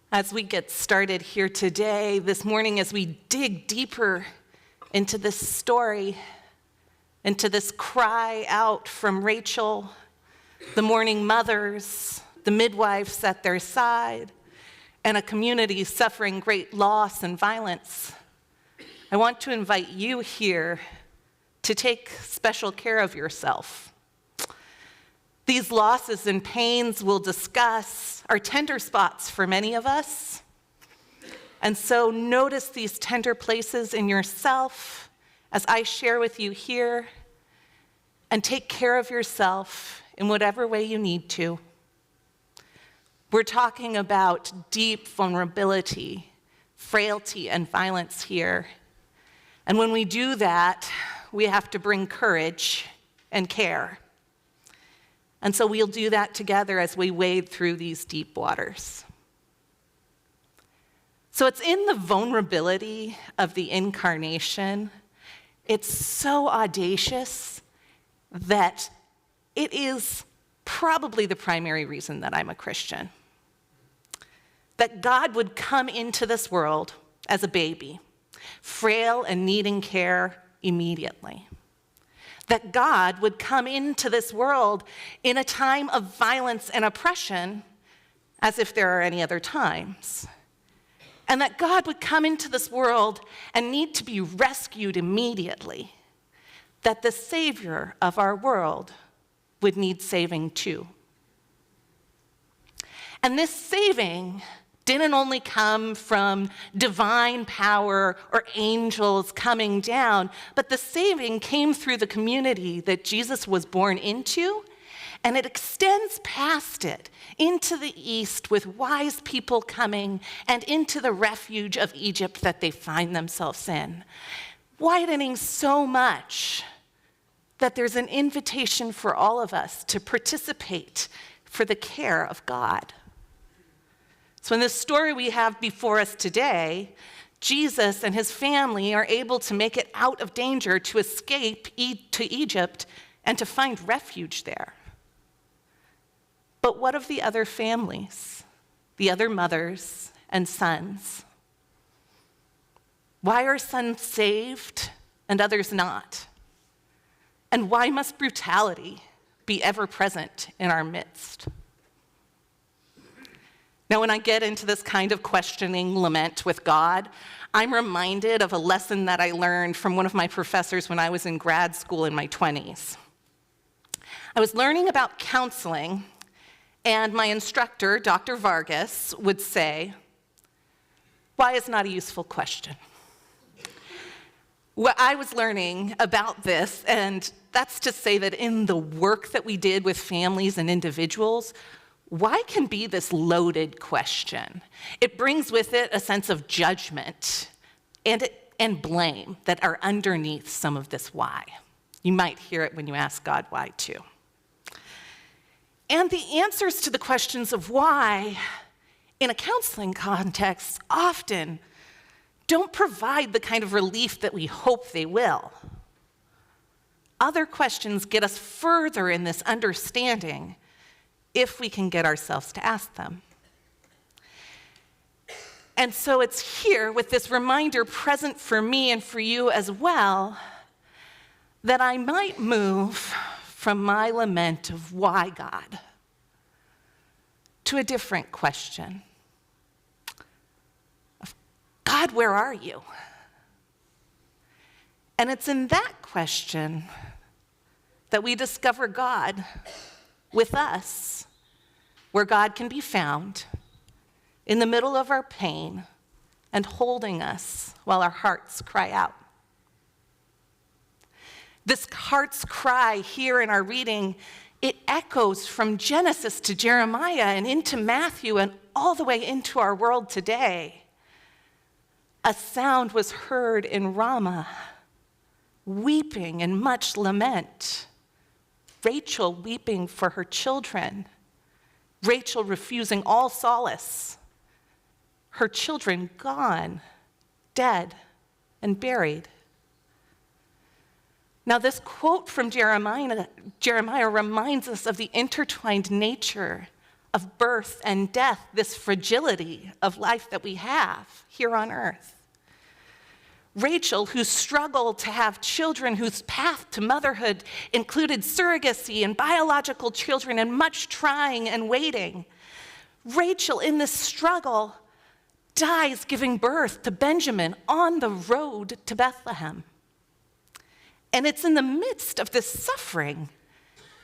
As we get started here today, this morning, as we dig deeper into this story, into this cry out from Rachel, the mourning mothers, the midwives at their side, and a community suffering great loss and violence, I want to invite you here to take special care of yourself. These losses and pains we'll discuss are tender spots for many of us. And so notice these tender places in yourself as I share with you here, and take care of yourself in whatever way you need to. We're talking about deep vulnerability, frailty, and violence here. And when we do that, we have to bring courage and care. And so we'll do that together as we wade through these deep waters. So it's in the vulnerability of the incarnation. It's so audacious that it is probably the primary reason that I'm a Christian. That God would come into this world as a baby, frail and needing care immediately. That God would come into this world in a time of violence and oppression, as if there are any other times. And that God would come into this world and need to be rescued immediately. That the Savior of our world would need saving too. And this saving didn't only come from divine power or angels coming down, but the saving came through the community that Jesus was born into, and it extends past it into the east with wise people coming and into the refuge of Egypt that they find themselves in, widening so much that there's an invitation for all of us to participate for the care of God. So in this story we have before us today, Jesus and his family are able to make it out of danger to escape to Egypt and to find refuge there. But what of the other families, the other mothers and sons? Why are some saved and others not? And why must brutality be ever present in our midst? Now, when I get into this kind of questioning lament with God, I'm reminded of a lesson that I learned from one of my professors when I was in grad school in my 20s. I was learning about counseling, and my instructor, Dr. Vargas, would say, "Why is not a useful question?" Well, I was learning about this, and that's to say that in the work that we did with families and individuals, why can be this loaded question? It brings with it a sense of judgment and blame that are underneath some of this why. You might hear it when you ask God why too. And the answers to the questions of why in a counseling context often don't provide the kind of relief that we hope they will. Other questions get us further in this understanding if we can get ourselves to ask them. And so it's here with this reminder present for me and for you as well that I might move from my lament of why God to a different question of God, where are you? And it's in that question that we discover God with us, where God can be found in the middle of our pain and holding us while our hearts cry out. This heart's cry here in our reading, it echoes from Genesis to Jeremiah and into Matthew and all the way into our world today. A sound was heard in Ramah, weeping and much lament. Rachel weeping for her children. Rachel refusing all solace. Her children gone, dead, and buried. Now, this quote from Jeremiah reminds us of the intertwined nature of birth and death, this fragility of life that we have here on earth. Rachel, who struggled to have children, whose path to motherhood included surrogacy and biological children and much trying and waiting. Rachel, in this struggle, dies giving birth to Benjamin on the road to Bethlehem. And it's in the midst of this suffering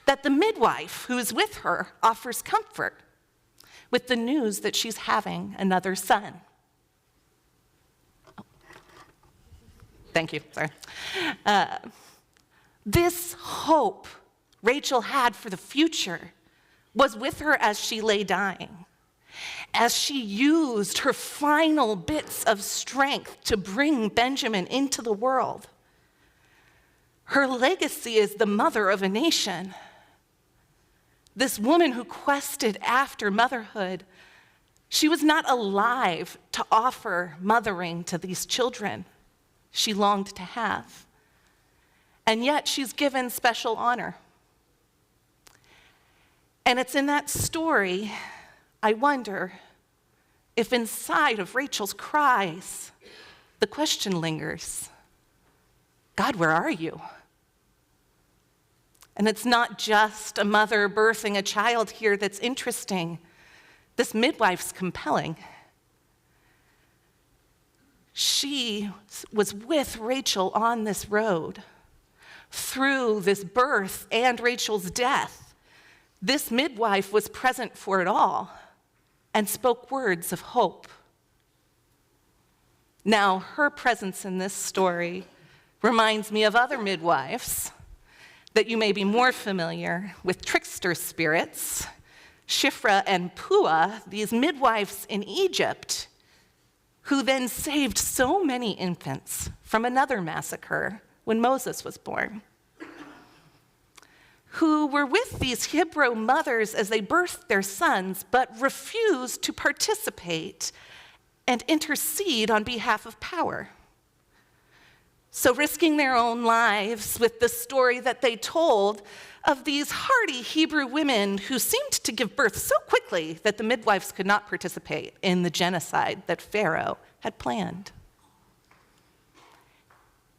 that the midwife who is with her offers comfort with the news that she's having another son. Thank you, sorry. This hope Rachel had for the future was with her as she lay dying, as she used her final bits of strength to bring Benjamin into the world. Her legacy is the mother of a nation. This woman who quested after motherhood, she was not alive to offer mothering to these children she longed to have. And yet she's given special honor. And it's in that story, I wonder if inside of Rachel's cries, the question lingers, God, where are you? And it's not just a mother birthing a child here that's interesting. This midwife's compelling. She was with Rachel on this road through this birth and Rachel's death. This midwife was present for it all and spoke words of hope. Now, her presence in this story reminds me of other midwives that you may be more familiar with, trickster spirits, Shiphrah and Puah, these midwives in Egypt, who then saved so many infants from another massacre when Moses was born, who were with these Hebrew mothers as they birthed their sons, but refused to participate and intercede on behalf of power. So risking their own lives with the story that they told of these hardy Hebrew women who seemed to give birth so quickly that the midwives could not participate in the genocide that Pharaoh had planned.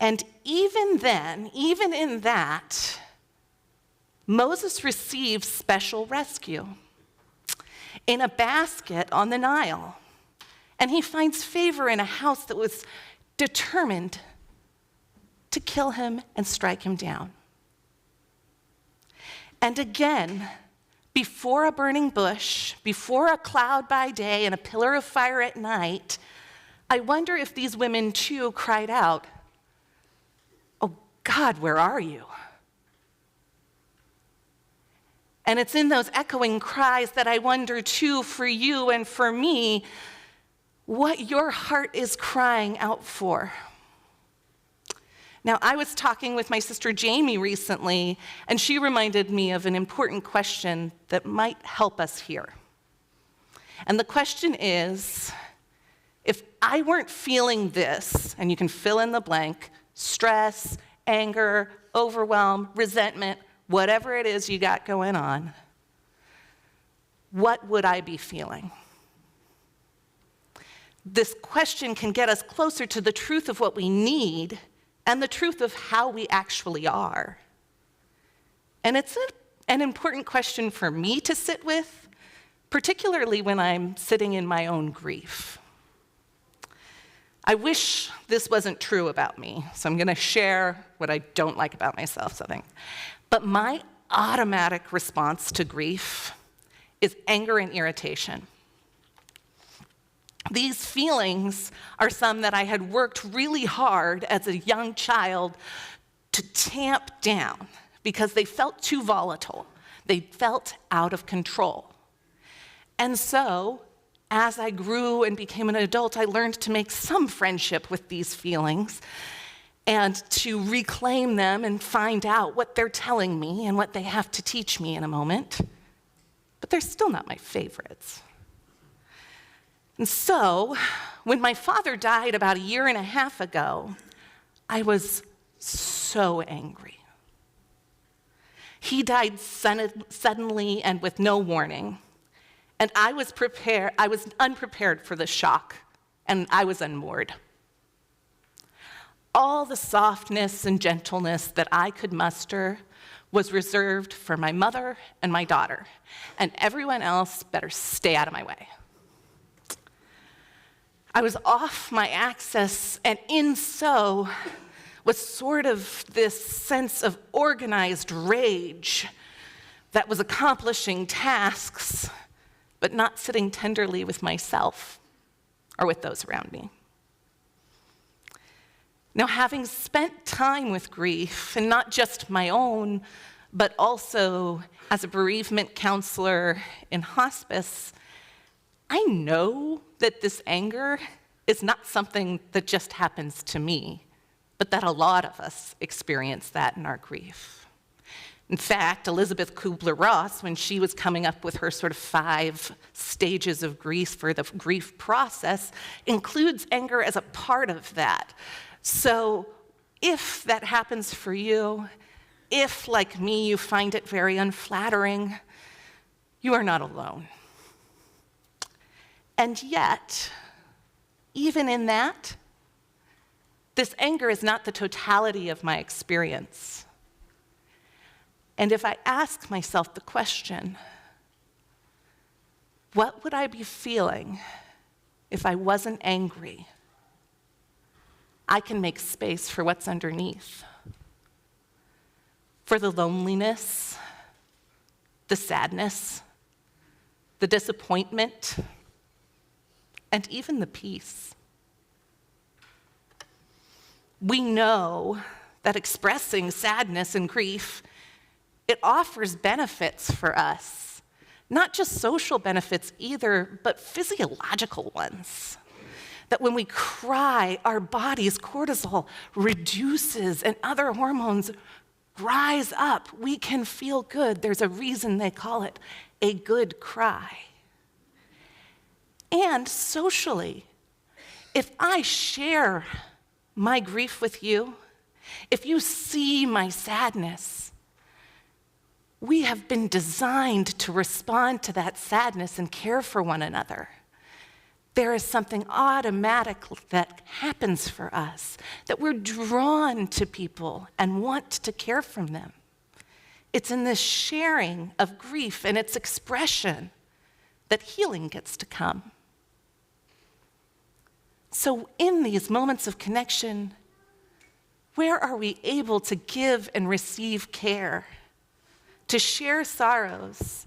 And even then, even in that, Moses received special rescue in a basket on the Nile. And he finds favor in a house that was determined to kill him and strike him down. And again, before a burning bush, before a cloud by day and a pillar of fire at night, I wonder if these women too cried out, "Oh God, where are you?" And it's in those echoing cries that I wonder too, for you and for me, what your heart is crying out for. Now, I was talking with my sister Jamie recently, and she reminded me of an important question that might help us here. And the question is, if I weren't feeling this, and you can fill in the blank, stress, anger, overwhelm, resentment, whatever it is you got going on, what would I be feeling? This question can get us closer to the truth of what we need and the truth of how we actually are. And it's an important question for me to sit with, particularly when I'm sitting in my own grief. I wish this wasn't true about me, so I'm going to share what I don't like about myself, But my automatic response to grief is anger and irritation. These feelings are some that I had worked really hard as a young child to tamp down because they felt too volatile. They felt out of control. And so, as I grew and became an adult, I learned to make some friendship with these feelings and to reclaim them and find out what they're telling me and what they have to teach me in a moment. But they're still not my favorites. And so, when my father died about 1.5 years ago, I was so angry. He died suddenly and with no warning. And I was unprepared for the shock, and I was unmoored. All the softness and gentleness that I could muster was reserved for my mother and my daughter, and everyone else better stay out of my way. I was off my axis, and in so was sort of this sense of organized rage that was accomplishing tasks, but not sitting tenderly with myself or with those around me. Now, having spent time with grief, and not just my own, but also as a bereavement counselor in hospice, I know that this anger is not something that just happens to me, but that a lot of us experience that in our grief. In fact, Elizabeth Kubler-Ross, when she was coming up with her sort of 5 stages of grief for the grief process, includes anger as a part of that. So if that happens for you, if, like me, you find it very unflattering, you are not alone. And yet, even in that, this anger is not the totality of my experience. And if I ask myself the question, what would I be feeling if I wasn't angry? I can make space for what's underneath, for the loneliness, the sadness, the disappointment, and even the peace. We know that expressing sadness and grief, it offers benefits for us, not just social benefits either, but physiological ones. That when we cry, our body's cortisol reduces and other hormones rise up. We can feel good. There's a reason they call it a good cry. And socially, if I share my grief with you, if you see my sadness, we have been designed to respond to that sadness and care for one another. There is something automatic that happens for us, that we're drawn to people and want to care for them. It's in this sharing of grief and its expression that healing gets to come. So in these moments of connection, where are we able to give and receive care, to share sorrows,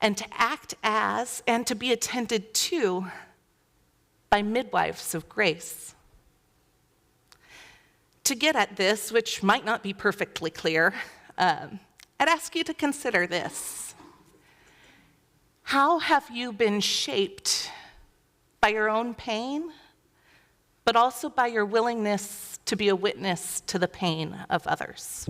and to act as and to be attended to by midwives of grace? To get at this, which might not be perfectly clear, I'd ask you to consider this. How have you been shaped by your own pain, but also by your willingness to be a witness to the pain of others?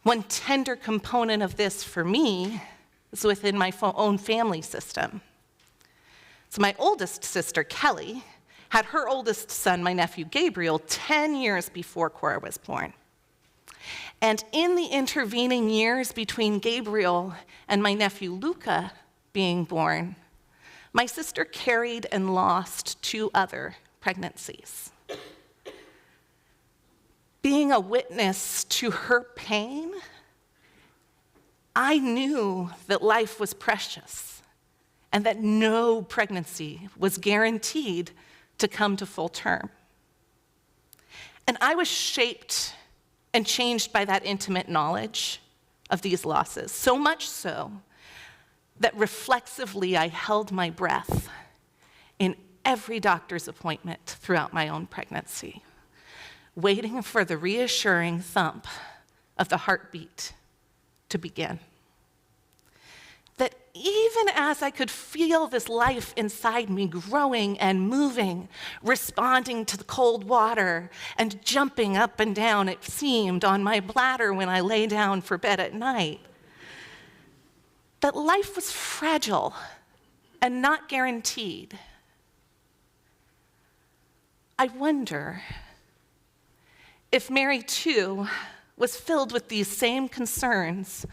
One tender component of this for me is within my own family system. So my oldest sister, Kelly, had her oldest son, my nephew Gabriel, 10 years before Cora was born. And in the intervening years between Gabriel and my nephew Luca being born, my sister carried and lost 2 other pregnancies. Being a witness to her pain, I knew that life was precious and that no pregnancy was guaranteed to come to full term. And I was shaped and changed by that intimate knowledge of these losses, so much so that reflexively I held my breath in every doctor's appointment throughout my own pregnancy, waiting for the reassuring thump of the heartbeat to begin. That even as I could feel this life inside me growing and moving, responding to the cold water and jumping up and down, it seemed, on my bladder when I lay down for bed at night, that life was fragile and not guaranteed. I wonder if Mary, too, was filled with these same concerns,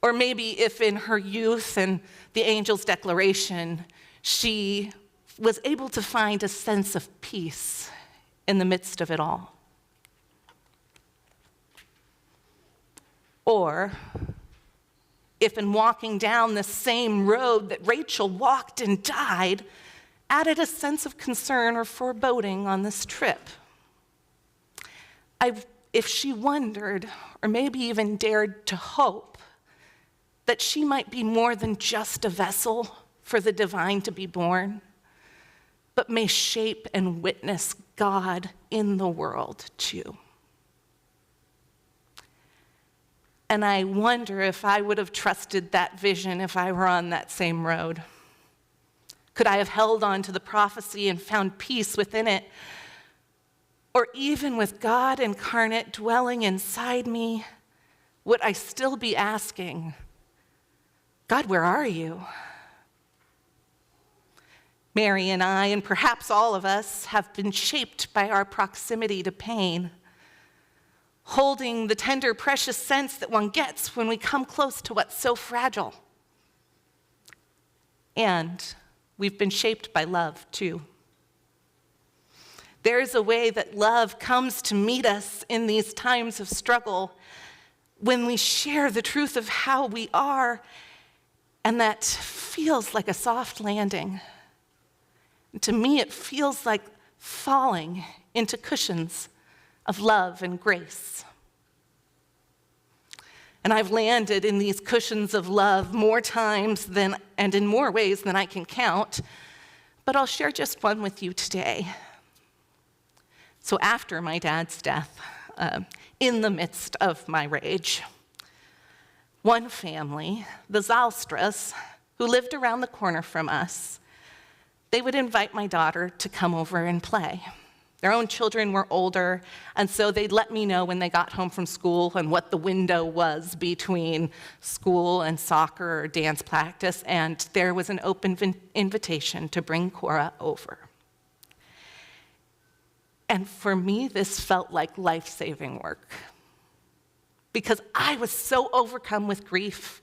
Or maybe if in her youth and the angel's declaration, she was able to find a sense of peace in the midst of it all. Or if in walking down the same road that Rachel walked and died, added a sense of concern or foreboding on this trip. If she wondered, or maybe even dared to hope, that she might be more than just a vessel for the divine to be born, but may shape and witness God in the world too. And I wonder if I would have trusted that vision if I were on that same road. Could I have held on to the prophecy and found peace within it? Or even with God incarnate dwelling inside me, would I still be asking, God, where are you? Mary and I, and perhaps all of us, have been shaped by our proximity to pain, holding the tender, precious sense that one gets when we come close to what's so fragile. And we've been shaped by love, too. There's a way that love comes to meet us in these times of struggle when we share the truth of how we are, and that feels like a soft landing. To me, it feels like falling into cushions of love and grace. And I've landed in these cushions of love more times and in more ways than I can count, but I'll share just one with you today. So after my dad's death, in the midst of my rage, one family, the Zalstras, who lived around the corner from us, they would invite my daughter to come over and play. Their own children were older, and so they'd let me know when they got home from school and what the window was between school and soccer or dance practice, and there was an open invitation to bring Cora over. And for me, this felt like life-saving work, because I was so overcome with grief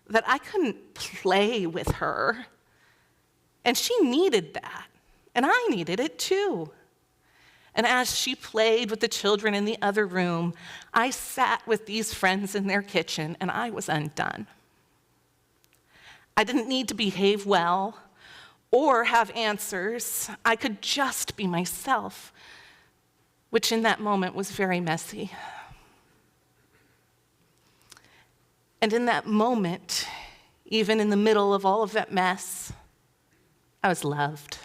that I couldn't play with her. And she needed that, and I needed it too. And as she played with the children in the other room, I sat with these friends in their kitchen, and I was undone. I didn't need to behave well or have answers. I could just be myself, which in that moment was very messy. And in that moment, even in the middle of all of that mess, I was loved.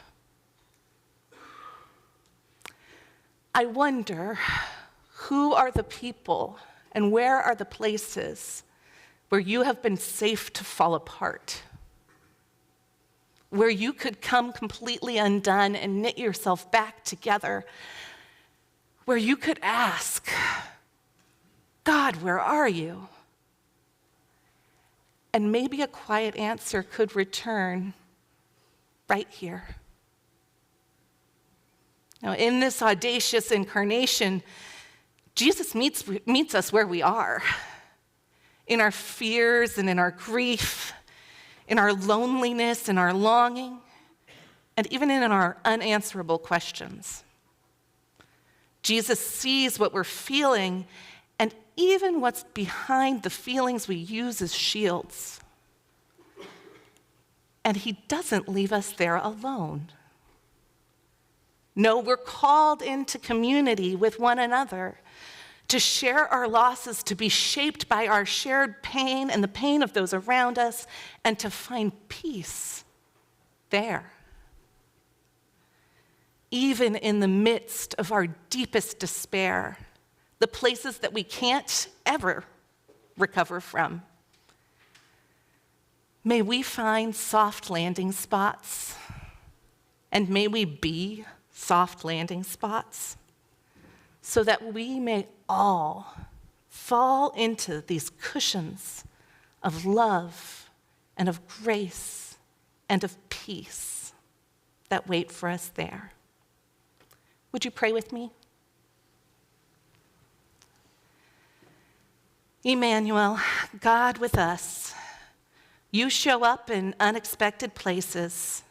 I wonder, who are the people and where are the places where you have been safe to fall apart? Where you could come completely undone and knit yourself back together? Where you could ask, God, where are you? And maybe a quiet answer could return right here. Now, in this audacious incarnation, Jesus meets us where we are, in our fears and in our grief, in our loneliness and our longing, and even in our unanswerable questions. Jesus sees what we're feeling and even what's behind the feelings we use as shields. And he doesn't leave us there alone. No, we're called into community with one another, to share our losses, to be shaped by our shared pain and the pain of those around us, and to find peace there. Even in the midst of our deepest despair, the places that we can't ever recover from. May we find soft landing spots, and may we be soft landing spots, so that we may all fall into these cushions of love and of grace and of peace that wait for us there. Would you pray with me? Emmanuel, God with us, you show up in unexpected places,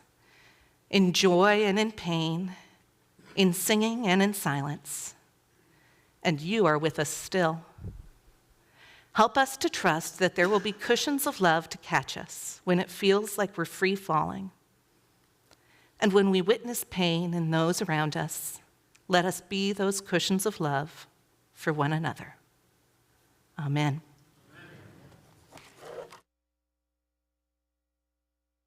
in joy and in pain, in singing and in silence, and you are with us still. Help us to trust that there will be cushions of love to catch us when it feels like we're free falling. And when we witness pain in those around us, let us be those cushions of love for one another. Amen.